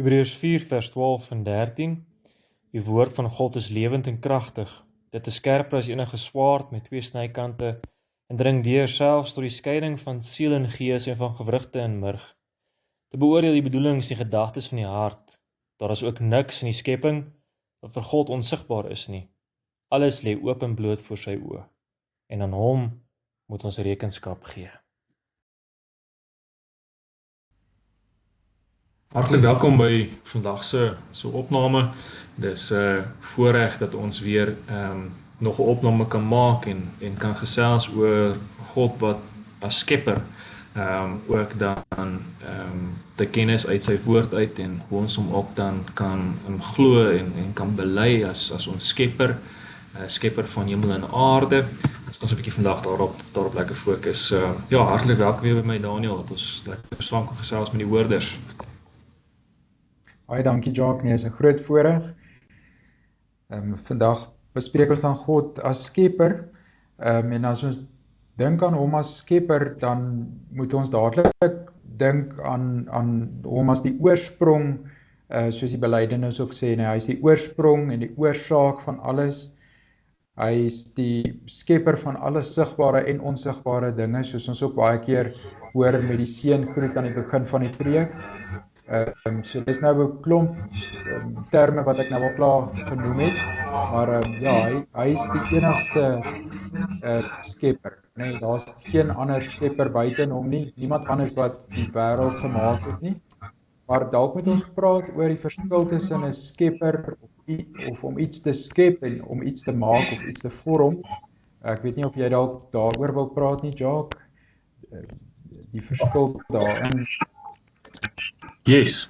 Hebreërs 4 vers 12 en 13. Die woord van God is lewend en kragtig. Dit is skerper as enige swaard met 2 snykante en dring deur selfs tot die skeiding van siel en gees en van gewrigte en murg. Te beoordeel die bedoelings en gedagtes van die hart. Daar is ook niks in die skepping wat vir God onsigbaar is nie. Alles lê oop en bloot voor sy oë. En aan hom moet ons rekenskap gee. Hartlik welkom by vandag se opname. Dis voorreg dat ons weer nog 'n opname kan maak en kan gesels oor God wat as skepper ook dan te kennis uit sy woord uit en hoe ons hom ook dan kan glo en kan bely as ons skepper, skepper van hemel en aarde. Ons 'n bietjie vandag daarop lekker fokus. Ja, hartlik welkom weer by my Daniel, dat ons lekker saam kan gesels met die hoorders. Baie dankie Jacques, nee, is 'n groot voorreg. Vandag bespreek ons dan God as skepper. En as ons dink aan hom as skepper, dan moet ons dadelik dink aan hom as die oorsprong, soos die belydenis ook sê, nee, hy is die oorsprong en die oorsaak van alles. Hy is die skepper van alle sigbare en onsigbare dinge, soos ons ook baie keer hoor met die seëngroet aan die begin van die preek. So dis nou 'n klomp terme wat ek nou al klaar genoem het, maar ja, hy is die enigste skepper. Nee, daar's geen ander skepper buite hom nie, niemand anders wat die wêreld gemaak het nie. Maar dalk moet ons praat oor die verskil tussen 'n skepper of om iets te skep en om iets te maak of iets te vorm. Ek weet nie of jy dalk daaroor wil praat nie, Jacques. Die verskil daarin. Yes.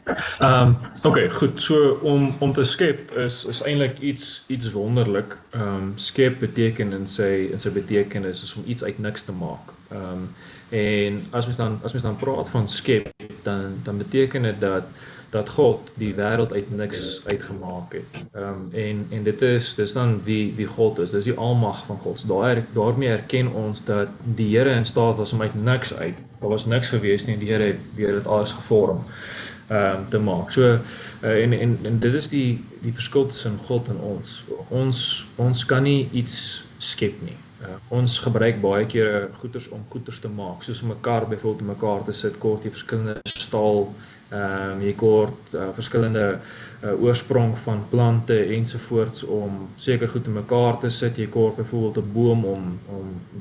Okay, goed. So om te skep is eintlik iets wonderlik. Skep beteken in sy betekenis is om iets uit niks te maak. En as mens dan praat van skep, dan beteken dit dat God die wêreld uit niks uitgemaak het. En dis dan wie God is. Dis die almag van God. So daarmee erken ons dat die Here in staat was om uit niks uit. Daar was niks gewees nie en die Here het weer dit alles gevorm te maak. So en dit is die verskil tussen God en ons. Ons kan nie iets skep nie. Ons gebruik baie kere goeders om goeders te maak, soos om 'n kar byvoorbeeld in mekaar te sit, kort jy verskillende staal, jy kort verskillende oorsprong van plante ensovoorts om seker goed in mekaar te sit. Jy kort byvoorbeeld 'n boom om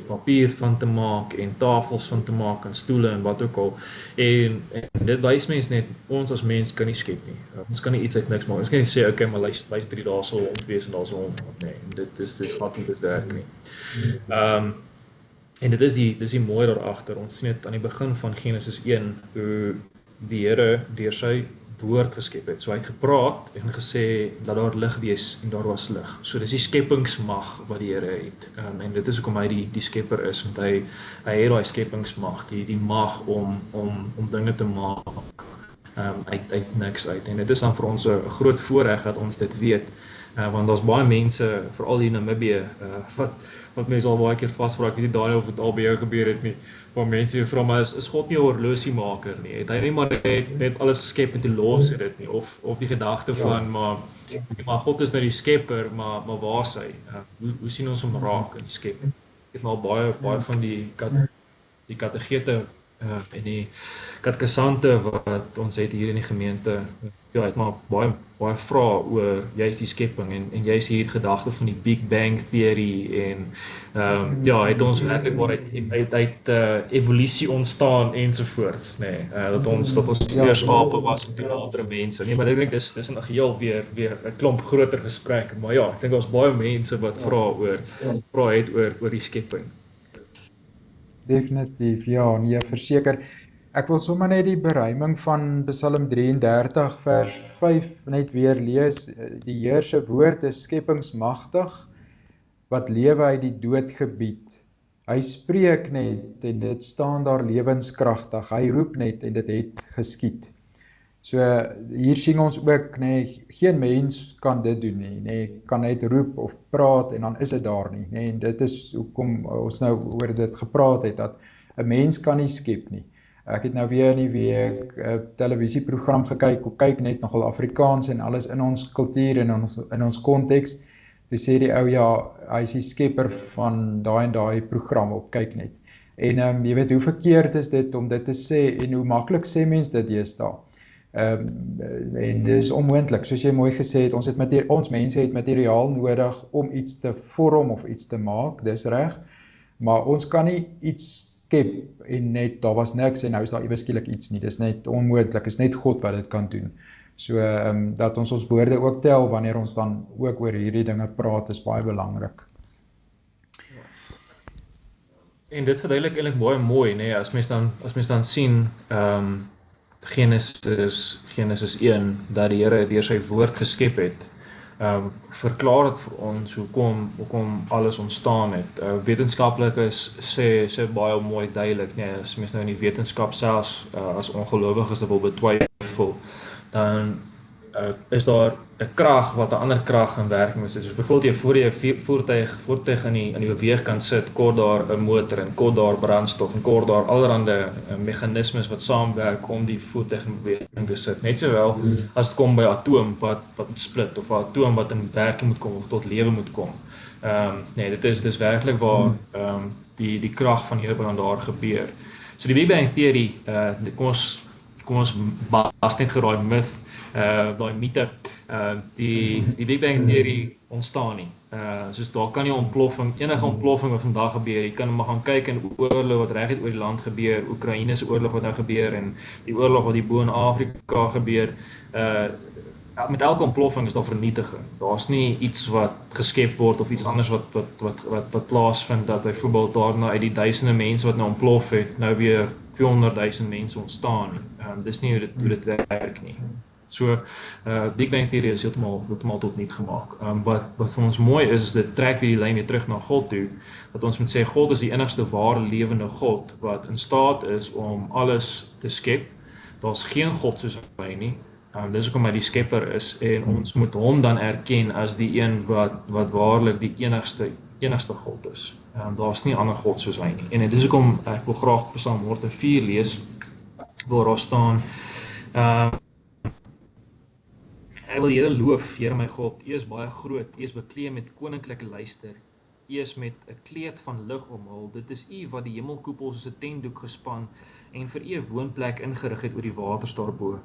papier van te maak en tafels van te maak en stoele en wat ook al. En dit wys mens net ons as mens kan nie skep nie. Ons kan nie iets uit niks maak. Ons kan nie sê okay, maar luister hier, daar sal hond wees en daar sal hond. Nee, dit is wat nie dit werk nie. En dit is die mooi daar agter. Ons sien dit aan die begin van Genesis 1 hoe die Here deur sy woord geskep het. So hy het gepraat en gesê dat daar lig wees en daar was lig. So dis die skepingsmag wat die Here het. En dit is hoekom hy die skepper is, want hy het daai skepingsmag, die mag om dinge te maak uit niks uit. En dit is dan vir ons 'n groot voorreg dat ons dit weet. Want daar's baie mense, veral hier in Namibië, wat mense al baie keer vasvra, ek weet nie Daniel of dit al by jou gebeur het nie, waar mense vra, maar is God nie 'n horlosiemaker nie? Het hy nie maar net alles geskep en toe los dit nie? Of die gedagte van, maar God is nou die skepper, maar waar is hy? Hoe sien ons hom raak in die skep? Ek het al baie van die kategete en die katkasante wat ons het hier in die gemeente, ja, het maar baie vrae oor juist die skepping en juist hier gedagte van die Big Bang Theory en ja, het ons werklik maar uit evolusie ontstaan ensovoorts, nee, dat ons eers ape was en toe later mense. Nee, maar ek dink dis 'n geheel weer 'n klomp groter gesprek, maar ja, ek dink daar's baie mense wat vra het oor die skepping. Definitief, ja, nee, verseker. Ek wil sommer net die beruiming van Psalm 33 vers 5 net weer lees. Die Here se woord is skepingsmagtig, wat lewe uit die dood gebied. Hy spreek net en dit staan daar lewenskragtig. Hy roep net en dit het geskied. So hier sien ons ook, nee, geen mens kan dit doen nie, nee, kan net roep of praat en dan is dit daar nie, nee, en dit is hoekom ons nou oor dit gepraat het, dat 'n mens kan nie skep nie. Ek het nou weer in die week 'n televisieprogram gekyk, op kyk net nogal Afrikaans en alles in ons kultuur en in ons konteks. Toe sê die ou ja, hy is die skepper van daai en daai program op kyk net. En jy weet hoe verkeerd is dit om dit te sê en hoe maklik sê mens dit deesdae. En dit is onmoontlik, soos jy mooi gesê het, ons mense het materiaal nodig om iets te vorm of iets te maak, dis reg, maar ons kan nie iets skep en net, daar was niks en nou is daar ewe skielik iets nie, dis net onmoontlik, is net God wat dit kan doen. So, dat ons woorde ook tel wanneer ons dan ook oor hierdie dinge praat, is baie belangrik. En dit verduidelik eintlik baie mooi, nee, as mens dan sien, Genesis 1, dat die Here deur sy woord geskep het, verklaar dit vir ons hoekom alles ontstaan het. Wetenskaplikes sê baie mooi duidelik, nee, as mens nou in die wetenskap selfs as ongelowiges wil betwyfel, dan is daar 'n krag wat 'n ander krag in werking is. Dus byvoorbeeld jy voor jy voertuig in die beweeg kan sit, kort daar 'n motor en kort daar brandstof en kort daar allerlei meganismes wat saamwerk om die voertuig in beweging te sit. Net sowel as dit kom by 'n atoom wat moet split of 'n atoom wat in werking moet kom of tot lewe moet kom. Nee, dit is werklik waar die krag van die Here wat daar gebeur. So die Big Bang theory, kom ons bas net geraai myth, daai mite, die Big Bang theory ontstaan nie. Soos daar kan nie enige ontploffing wat vandag gebeur, jy kan maar gaan kyk in oorlog wat reguit oor die land gebeur, Oekraïne se oorlog wat nou gebeur en die oorlog wat hier bo in Afrika gebeur, met elke ontploffing is daar vernietiging. Daar's nie iets wat geskep word of iets anders wat plaasvind, dat byvoorbeeld daarna uit die duisende mense wat nou ontplof het, nou weer 200,000 mense ontstaan nie. Dis nie hoe dit werk nie. So, Big Bang Theory is heeltemal tot niet gemaak. Wat vir ons mooi is dit trek weer die lyn weer terug na God toe, dat ons moet sê, God is die enigste ware lewende God, wat in staat is om alles te skep. Daar's geen God soos hy nie. Dis hoekom hy die skepper is, en ons moet hom dan erken as die een wat waarlik die enigste God is. Daar's nie ander God soos hy nie. En dis hoekom ek wil graag Psalm 104 lees, waar daar staan, ek wil die Here loof, Here my God, U is baie groot, U is bekleed met koninklike luister, U is met 'n kleed van lig omhul, dit is U wat die hemelkoepel soos 'n tentdoek gespan, en vir U 'n woonplek ingerig het oor die waters daarbo.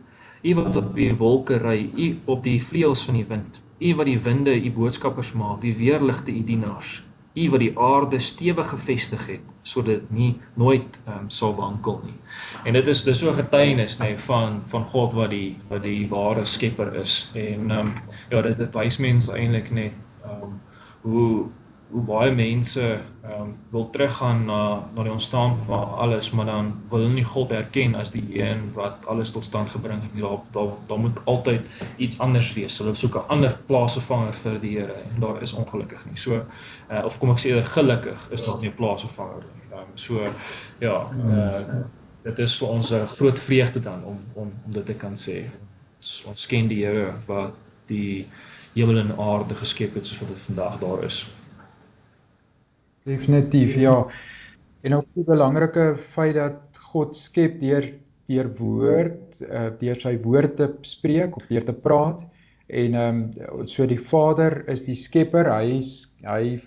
U wat op die wolke ry, U op die vleuels van die wind, U wat die winde U boodskappers maak, die weerligte U dienaars, U wat die aarde stewig gevestig het, sodat dit nie nooit sal wankel nie. En dit is so 'n getuienis van God wat die ware skepper is. En ja, dit wys mense eintlik net hoe baie mense wil teruggaan na die ontstaan van alles, maar dan wil hulle nie God erken as die een wat alles tot stand gebring het. Daar moet altyd iets anders wees. Hulle soek 'n ander plaasvervanger vir die Here, en daar is ongelukkig nie. So, of kom ek sê eerder, gelukkig is daar nie 'n plaasvervanger nie. So, ja, dit is vir ons 'n groot vreugde dan om dit te kan sê. Ons ken die Here wat die hemel en aarde geskep het soos wat dit vandag daar is. Definitief, ja. En ook die belangrike feit dat God skep deur woord, deur sy woord te spreek of deur te praat. En so die Vader is die skepper, hy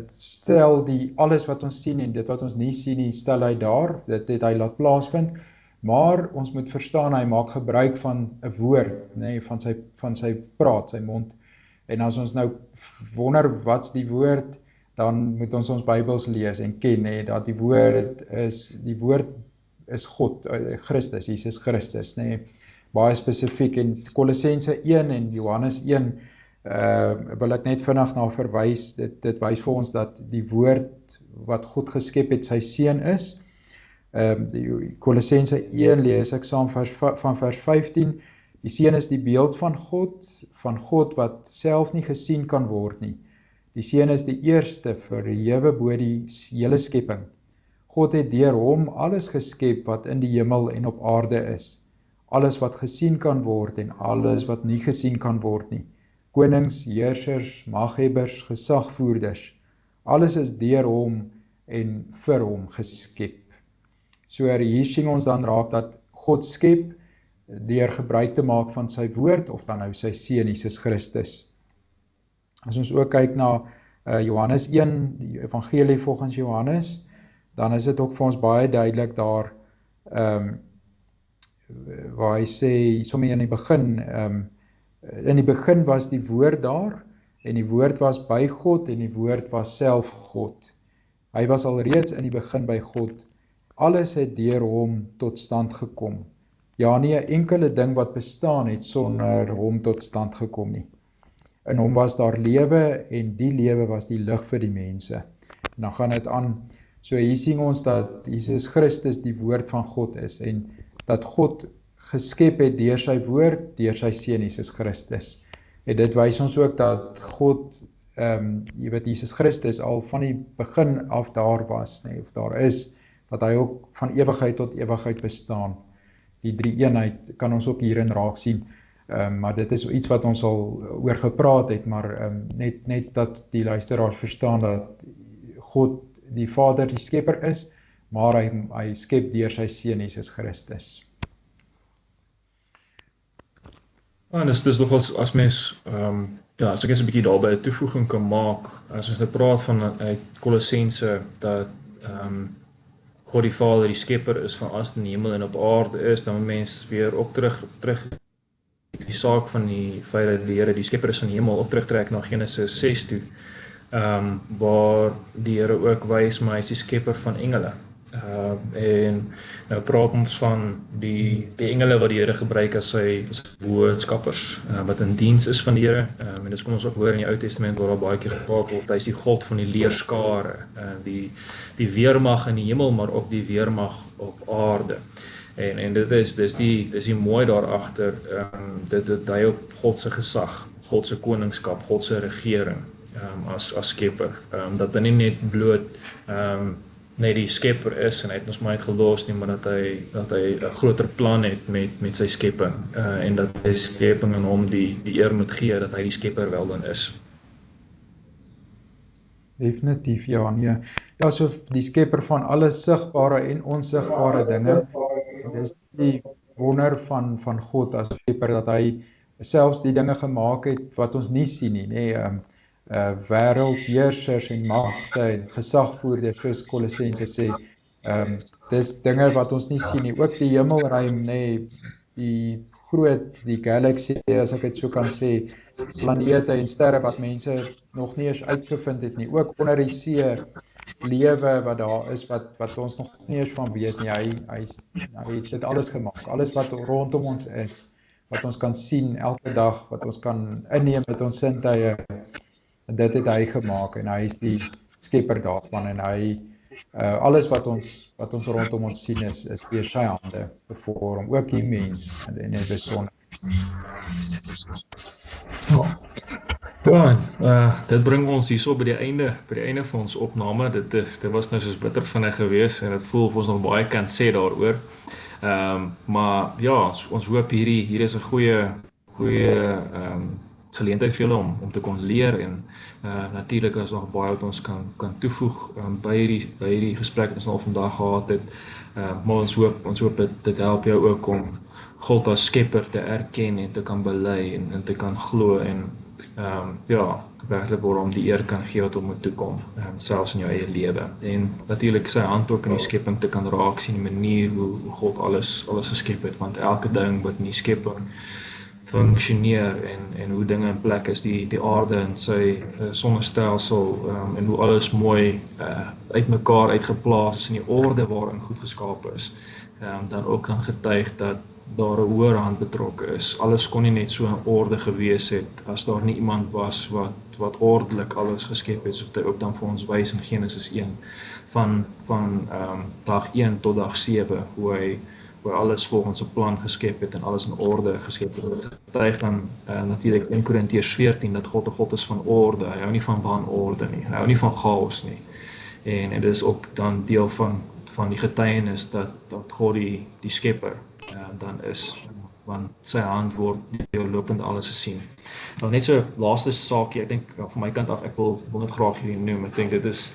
stel alles wat ons sien en dit wat ons nie sien nie, stel hy daar, dit het hy laat plaasvind. Maar ons moet verstaan, hy maak gebruik van 'n woord, van sy praat, sy mond. En as ons nou wonder wat's die woord, dan moet ons Bybels lees en ken, dat die woord is God, Christus, Jesus Christus, baie spesifiek. En Kolossense 1 en Johannes 1 wil ek net vinnig na verwys. Dit wys vir ons dat die woord wat God geskep het, sy seun is. Kolossense 1 lees ek saam van vers 15. Die seun is die beeld van God wat self nie gesien kan word nie. Die seun is die eerste verhewe bo die hele skepping. God het deur hom alles geskep wat in die hemel en op aarde is. Alles wat gesien kan word en alles wat nie gesien kan word nie. Konings, heersers, maghebbers, gesagvoerders. Alles is deur hom en vir hom geskep. So hier sien ons dan raak dat God skep deur gebruik te maak van sy woord of dan nou sy seun Jesus Christus. As ons ook kyk na Johannes 1, die evangelie volgens Johannes, dan is dit ook vir ons baie duidelik daar waar hy sê sommer in die begin in die begin was die woord daar en die woord was by God en die woord was self God. Hy was alreeds in die begin by God. Alles het deur hom tot stand gekom. Ja, nie 'n enkele ding wat bestaan het sonder hom tot stand gekom nie. In hom was daar lewe en die lewe was die lig vir die mense. En dan gaan dit aan. So hier sien ons dat Jesus Christus die woord van God is en dat God geskep het deur sy woord, deur sy seun Jesus Christus. En dit wys ons ook dat God, jy weet Jesus Christus al van die begin af daar was, nee, of daar is, dat hy ook van ewigheid tot ewigheid bestaan. Die drie eenheid kan ons ook hierin raak sien. Maar dit is iets wat ons al oor gepraat het, maar net dat die luisteraars verstaan dat God die Vader die skepper is, maar hy skep deur sy seun Jesus Christus. En dis nog as mens as ek eens 'n bietjie daarby 'n toevoeging kan maak, as ons nou praat van uit Kolossense dat God die Vader die skepper is van alles in die hemel en op aarde is, dan moet mens weer op terug die saak van die feit dat die Here die skepper is van die hemel op terugtrek na Genesis 6 toe, waar die Here ook wys maar hy is die skepper van engele. En nou praat ons van die engele wat die Here gebruik as sy boodskappers, wat in diens is van die Here, en dis kom ons ook hoor in die Ou Testament waar daar baie keer gepraat word, hy is die God van die leerskare, die weermag in die hemel, maar ook die weermag op aarde. En dit is die mooi daarachter, dit dui op God se gesag, God se koningskap, God se regering, as skepper, dat hy nie net bloot net die skepper is en hy het ons maar net gelos nie, maar dat hy 'n groter plan het met sy skepping, en dat sy skepping aan hom die eer moet gee dat hy die skepper wel dan is. Definitief, ja, nee. Ja, so die skepper van alle sigbare en onsigbare dinge. Dis die wonder van God as skepper, dat hy selfs die dinge gemaak het wat ons nie sien nie, nê, wêreldheersers en magte en gesagvoerders, soos Kolossense sê, dis dinge wat ons nie sien nie, ook die hemelruim, nê, die galaxy, as ek dit so kan sê, planete en sterre wat mense nog nie eens uitgevind het nie, ook onder die see, lewe wat daar is, wat ons nog nie eens van weet nie, hy het dit alles gemaak, alles wat rondom ons is, wat ons kan sien elke dag, wat ons kan inneem met ons sintuie, en dit het hy gemaak, en hy is die skepper daarvan, en hy, alles wat ons rondom ons sien is deur sy hande gevorm, ook die mens, en die besonder. Ja, dit bring ons hierso by die einde van ons opname. Dit was nou soos bitter vinnig gewees en dit voel of ons nog baie kan sê daaroor. Maar ja, ons hoop hier is 'n goeie geleentheid vir julle om te kon leer en natuurlik is nog baie wat ons kan toevoeg by hierdie gesprek wat ons al vandag gehad het. Maar ons hoop dit help jou ook om God as skepper te erken en te kan bely en te kan glo en werklik waar hom die eer kan gee wat hom moet toekom, selfs in jou eie lewe. En natuurlik sy hand ook in die skepping te kan raak sien, die manier hoe God alles geskep het, want elke ding wat in die skepping funksioneer en hoe dinge in plek is, die aarde en sy sonnestelsel, en hoe alles mooi uitmekaar uitgeplaas is in die orde waarin goed geskape is, dan ook dan getuig dat daar 'n hoër hand betrokke is. Alles kon nie net so in orde gewees het as daar nie iemand was wat ordelik alles geskep het, soos hy ook dan vir ons wys in Genesis 1 van dag 1 tot dag 7 hoe hy alles volgens 'n plan geskep het en alles in orde geskep het. Getuig dan natuurlik in Korintiërs 14 dat God 'n God is van orde. Hy hou nie van wanorde nie. Hy hou nie van chaos nie. En dit is ook dan deel van die getuienis dat God die skepper dan is, want sy hand word deurlopend alles gesien. Nou net so laaste saakie, ek dink van my kant af, ek wil dit graag hier noem. Ek dink dit is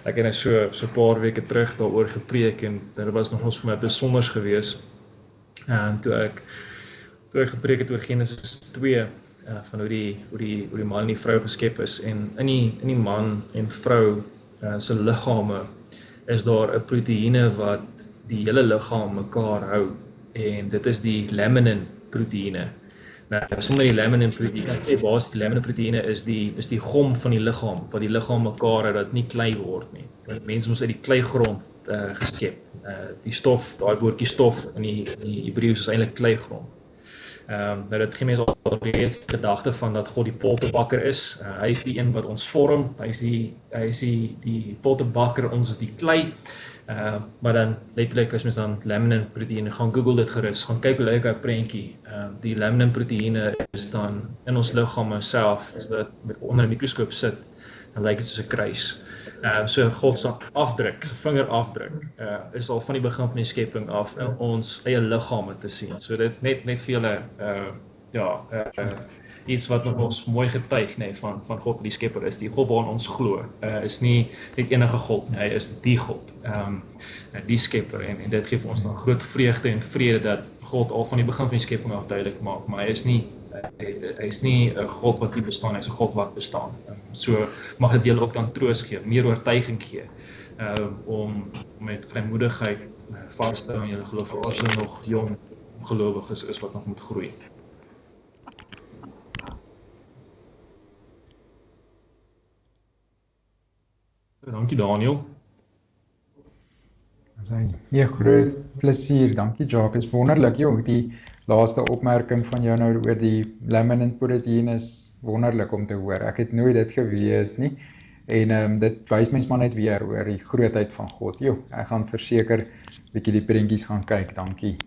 ek het so 'n paar weke terug daaroor gepreek en dit was nog ons vir my besonders geweest. Toe ek gepreek het oor Genesis 2 van hoe die man en die vrou geskep is en in die man en vrou se liggame is daar 'n proteïene wat die hele liggaam mekaar hou en dit is die laminin proteïene. Nou, sonder die laminin proteïene, kan sê basies die laminin proteïene is die gom van die liggaam, wat die liggaam mekaar hou dat nie klei word nie. Mense moes uit die kleigrond geskep. Die stof, daai woordjie stof in die Hebreëus is eintlik kleigrond. Nou dit gee mense al reeds gedagte van dat God die pottebakker is. Hy is die een wat ons vorm, hy is die pottebakker, ons is die klei. Maar dan letterlik as mens dan laminin proteïene, gaan Google dit gerus, gaan kyk hoe lyk 'n prentjie. Die laminin proteïene is dan in ons liggame self, as dit onder 'n mikroskoop sit, dan lyk dit soos 'n kruis. So God se afdruk, sy vingerafdruk, is al van die begin van die skepping af in ons eie liggame te sien. So dit net vir julle iets wat nog ons mooi getuig van God die skepper is, die God waarin ons glo, is nie net enige God nie, hy is die God, die skepper en dit gee vir ons dan groot vreugde en vrede dat God al van die begin van die skepping af duidelik maak, maar hy is nie 'n God wat nie bestaan, hy is 'n God wat bestaan. So mag dit julle ook dan troos gee, meer oortuiging gee, om met vrymoedigheid vas te hou in julle geloof, as julle nog jong gelowiges is wat nog moet groei. Dankie Daniel. Ja, groot plesier. Dankie Jacques. Is wonderlik, joh. Die laaste opmerking van jou nou oor die laminin proteïene is wonderlik om te hoor. Ek het nooit dit geweet nie. En dit wys mens maar net weer oor die grootheid van God. Joh, ek gaan verseker bietjie die prentjies gaan kyk. Dankie.